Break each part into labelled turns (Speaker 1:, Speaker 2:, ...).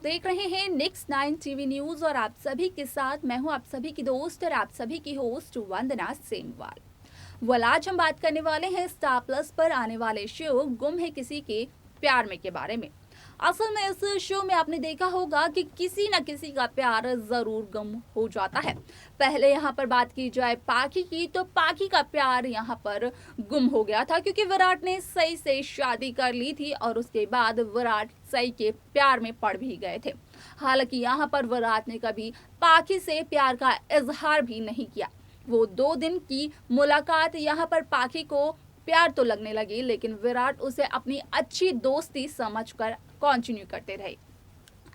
Speaker 1: देख रहे हैं नेक्स्ट 9 टीवी न्यूज और आप सभी के साथ मैं हूं आप सभी की दोस्त और आप सभी की होस्ट वंदना सेमवाल। आज हम बात करने वाले हैं स्टार प्लस पर आने वाले शो गुम है किसी के प्यार में के बारे में। असल में इस शो में आपने देखा होगा कि किसी न किसी का प्यार जरूर गुम हो जाता है। पहले यहाँ पर बात की जाए पाखी की, तो पाखी का प्यार यहाँ पर गुम हो गया था क्योंकि विराट ने सई से शादी कर ली थी और उसके बाद विराट सई के प्यार में पड़ भी गए थे। हालांकि यहाँ पर विराट ने कभी पाखी से प्यार का इजहार भी नहीं किया। वो 2 दिन की मुलाकात यहाँ पर पाखी को प्यार तो लगने लगी, लेकिन विराट उसे अपनी अच्छी दोस्ती समझकर कंटिन्यू करते रहे।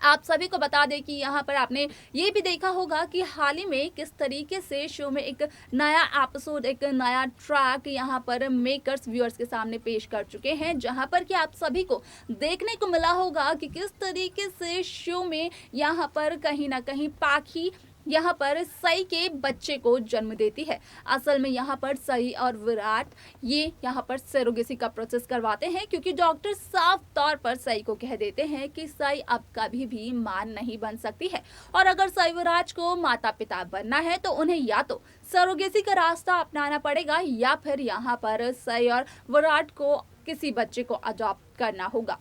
Speaker 1: आप सभी को बता दें कि यहाँ पर आपने ये भी देखा होगा कि हाल ही में किस तरीके से शो में एक नया एपिसोड, एक नया ट्रैक यहाँ पर मेकर्स व्यूअर्स के सामने पेश कर चुके हैं, जहाँ पर कि आप सभी को देखने को मिला होगा कि किस तरीके से शो में यहाँ पर कहीं ना कहीं पाखी यहाँ पर सई के बच्चे को जन्म देती है। असल में यहाँ पर सई और विराट ये यहाँ पर सरोगेसी का प्रोसेस करवाते हैं क्योंकि डॉक्टर साफ तौर पर सई को कह देते हैं कि सई अब कभी भी मां नहीं बन सकती है और अगर सई विराट को माता पिता बनना है तो उन्हें या तो सरोगेसी का रास्ता अपनाना पड़ेगा या फिर यहाँ पर सई और विराट को किसी बच्चे को अडॉप्ट करना होगा।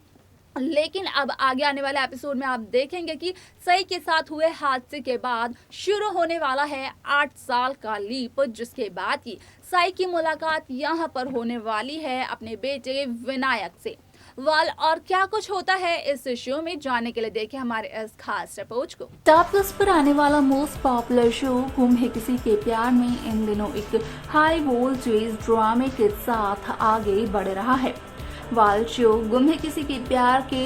Speaker 1: लेकिन अब आगे आने वाले एपिसोड में आप देखेंगे कि सई के साथ हुए हादसे के बाद शुरू होने वाला है 8 साल का लीप, जिसके बाद ही सई की मुलाकात यहाँ पर होने वाली है अपने बेटे विनायक से। और क्या कुछ होता है इस शो में, जानने के लिए देखें हमारे इस खास रिपोर्ट को।
Speaker 2: स्टार प्लस पर आने वाला मोस्ट पॉपुलर शो गुम है किसी के प्यार में इन दिनों एक हाई वोल्टेज ड्रामे के साथ आगे बढ़ रहा है। शो गुम है किसी के प्यार के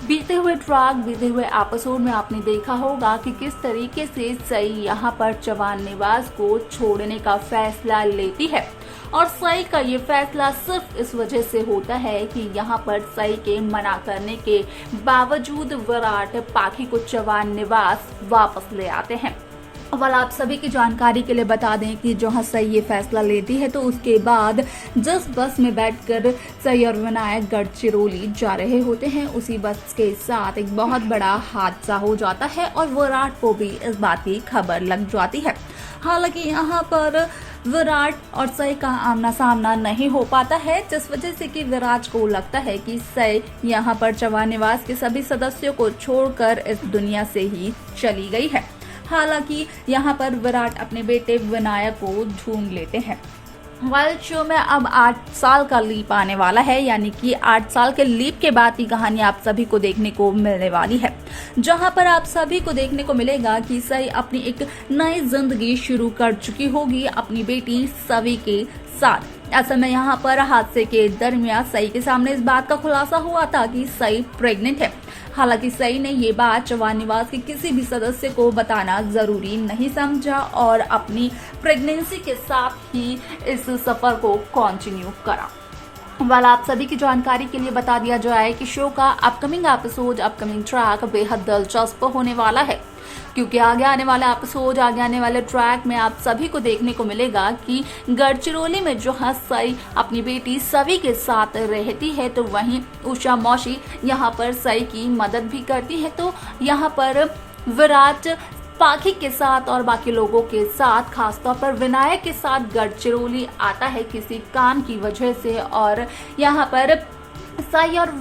Speaker 2: बीते हुए एपिसोड में आपने देखा होगा कि किस तरीके से सई यहाँ पर जवान निवास को छोड़ने का फैसला लेती है और सई का ये फैसला सिर्फ इस वजह से होता है कि यहाँ पर सई के मना करने के बावजूद विराट पाखी को जवान निवास वापस ले आते हैं। आप सभी की जानकारी के लिए बता दें कि जहाँ सई ये फैसला लेती है तो उसके बाद जिस बस में बैठकर सई और विनायक गढ़चिरौली जा रहे होते हैं उसी बस के साथ एक बहुत बड़ा हादसा हो जाता है और विराट को भी इस बात की खबर लग जाती है। हालांकि यहाँ पर विराट और सई का आमना सामना नहीं हो पाता है, जिस वजह से कि विराट को लगता है कि सई यहाँ पर जवान निवास के सभी सदस्यों को छोड़कर इस दुनिया से ही चली गई है। हालांकि यहाँ पर विराट अपने बेटे विनायक को ढूंढ लेते हैं। शो में अब 8 साल का लीप आने वाला है, यानी कि 8 साल के लीप के बाद की कहानी आप सभी को देखने को मिलने वाली है, जहां पर आप सभी को देखने को मिलेगा कि सई अपनी एक नई जिंदगी शुरू कर चुकी होगी अपनी बेटी सवी के साथ। असल में यहाँ पर हादसे के दरमियान सई के सामने इस बात का खुलासा हुआ था कि सई प्रेग्नेंट है। हालांकि सई ने ये बात जवान निवास के किसी भी सदस्य को बताना जरूरी नहीं समझा और अपनी प्रेगनेंसी के साथ ही इस सफर को कंटिन्यू करा। आप सभी की जानकारी के लिए बता दिया जाए कि शो का अपकमिंग ट्रैक बेहद दिलचस्प होने वाला है, क्योंकि आगे आने वाले ट्रैक में आप सभी को देखने को मिलेगा कि गढ़चिरौली में जो सई अपनी बेटी सवी के साथ रहती है तो वहीं उषा मौसी यहाँ पर सई की मदद भी करती है। तो यहाँ पर विराट पाखी के साथ और बाकी लोगों के साथ, खासतौर पर विनायक के साथ गढ़चिरौली आता है किसी काम की वजह से और यहाँ पर सई और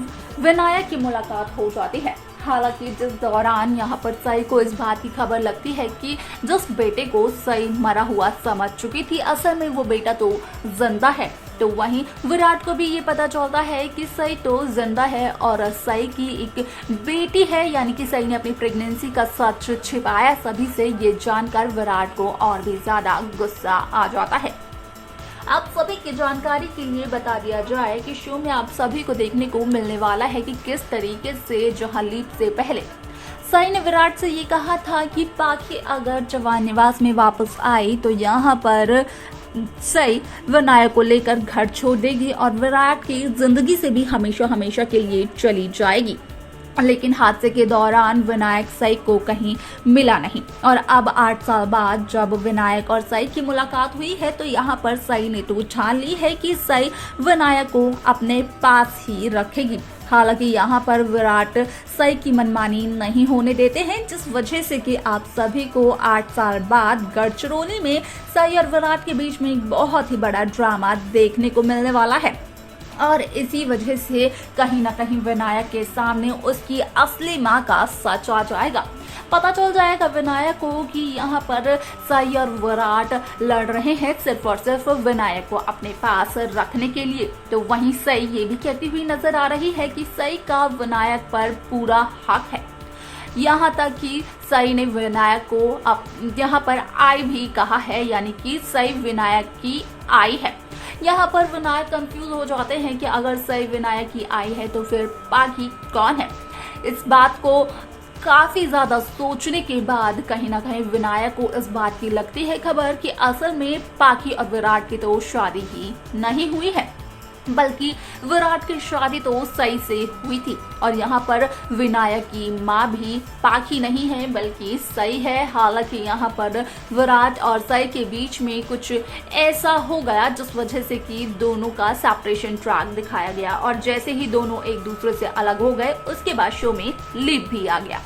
Speaker 2: विनायक की मुलाकात हो जाती है। हालांकि जिस दौरान यहाँ पर सई को इस बात की खबर लगती है कि जिस बेटे को सई मरा हुआ समझ चुकी थी, असल में वो बेटा तो जिंदा है, तो वहीं विराट को भी ये पता चलता है कि सई तो जिंदा है और सई की एक बेटी है, यानी कि सई ने अपनी प्रेगनेंसी का सच छिपाया सभी से। ये जानकर विराट को और भी ज्यादा गुस्सा आ जाता है। आप सभी की जानकारी के लिए बता दिया जाए कि शो में आप सभी को देखने को मिलने वाला है कि किस तरीके से जहां लीप से पहले सई ने विराट से ये कहा था कि पाखी अगर जवान निवास में वापस आई तो यहाँ पर सई विनायक को लेकर घर छोड़ देगी और विराट की जिंदगी से भी हमेशा हमेशा के लिए चली जाएगी। लेकिन हादसे के दौरान विनायक सई को कहीं मिला नहीं और अब 8 साल बाद जब विनायक और सई की मुलाकात हुई है तो यहाँ पर सई ने तो ठान ली है कि सई विनायक को अपने पास ही रखेगी हालांकि यहाँ पर विराट सई की मनमानी नहीं होने देते हैं, जिस वजह से कि आप सभी को 8 साल बाद गढ़चिरौली में सई और विराट के बीच में एक बहुत ही बड़ा ड्रामा देखने को मिलने वाला है। और इसी वजह से कहीं ना कहीं विनायक के सामने उसकी असली मां का सच आ जाएगा। पता चल जाएगा विनायक को कि यहाँ पर सई और विराट लड़ रहे हैं सिर्फ और सिर्फ विनायक को अपने पास रखने के लिए। तो वहीं सई ये भी कहती हुई नजर आ रही है कि सई का विनायक पर पूरा हक है। यहाँ तक कि सई ने विनायक को अब यहाँ पर आई भी कहा है, यानी कि सई विनायक की आई है। यहाँ पर विनायक कंफ्यूज हो जाते हैं कि अगर सई विनायक की आई है तो फिर पाखी कौन है। इस बात को काफी ज्यादा सोचने के बाद कहीं ना कहीं विनायक को इस बात की लगती है खबर कि असल में पाखी और विराट की तो शादी ही नहीं हुई है, बल्कि विराट की शादी तो सई से हुई थी। और यहाँ पर विनायक की माँ भी पाखी नहीं है बल्कि सई है। हालांकि यहाँ पर विराट और सई के बीच में कुछ ऐसा हो गया जिस वजह से कि दोनों का सेपरेशन ट्रैक दिखाया गया, और जैसे ही दोनों एक दूसरे से अलग हो गए उसके बाद शो में लीप भी आ गया।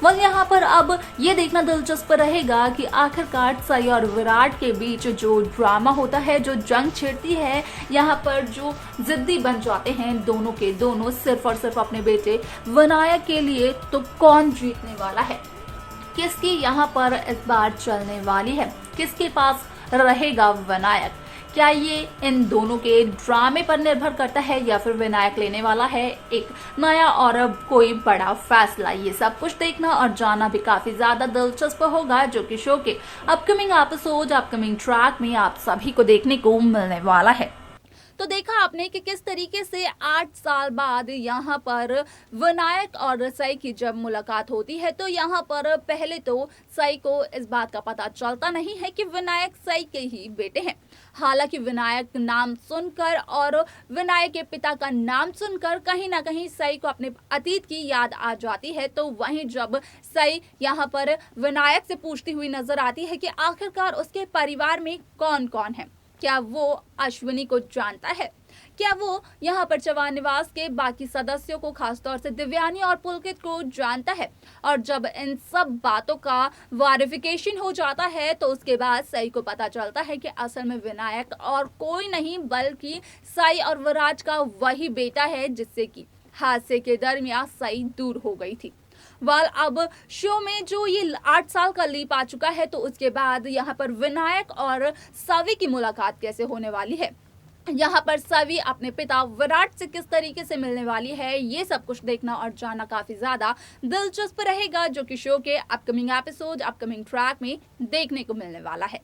Speaker 2: वह यहाँ पर अब ये देखना दिलचस्प रहेगा कि आखिरकार सई और विराट के बीच जो ड्रामा होता है, जो जंग छिड़ती है, यहाँ पर जो जिद्दी बन जाते हैं दोनों के दोनों सिर्फ और सिर्फ अपने बेटे विनायक के लिए, तो कौन जीतने वाला है, किसकी यहाँ पर इस बार चलने वाली है, किसके पास रहेगा विनायक। क्या ये इन दोनों के ड्रामे पर निर्भर करता है या फिर विनायक लेने वाला है एक नया और कोई बड़ा फैसला। ये सब कुछ देखना और जानना भी काफी ज्यादा दिलचस्प होगा, जो कि शो के अपकमिंग एपिसोड, अपकमिंग ट्रैक में आप सभी को देखने को मिलने वाला है।
Speaker 1: तो देखा आपने कि किस तरीके से 8 साल बाद यहाँ पर विनायक और सई की जब मुलाकात होती है, तो यहाँ पर पहले तो सई को इस बात का पता चलता नहीं है कि विनायक सई के ही बेटे हैं। हालांकि विनायक नाम सुनकर और विनायक के पिता का नाम सुनकर कहीं ना कहीं सई को अपने अतीत की याद आ जाती है। तो वहीं जब सई यहाँ पर विनायक से पूछती हुई नजर आती है कि आखिरकार उसके परिवार में कौन कौन है, क्या वो अश्विनी को जानता है, क्या वो यहाँ पर चौहान निवास के बाकी सदस्यों को, खासतौर से दिव्यानी और पुलकित को जानता है। और जब इन सब बातों का वेरिफिकेशन हो जाता है तो उसके बाद सई को पता चलता है कि असल में विनायक और कोई नहीं बल्कि सई और विराट का वही बेटा है जिससे कि हादसे के दरमियान सई दूर हो गई थी। वाल अब शो में जो ये 8 साल का लीप आ चुका है, तो उसके बाद यहाँ पर विनायक और सवी की मुलाकात कैसे होने वाली है, यहाँ पर सवी अपने पिता विराट से किस तरीके से मिलने वाली है, ये सब कुछ देखना और जानना काफी ज्यादा दिलचस्प रहेगा, जो कि शो के अपकमिंग एपिसोड, अपकमिंग ट्रैक में देखने को मिलने वाला है।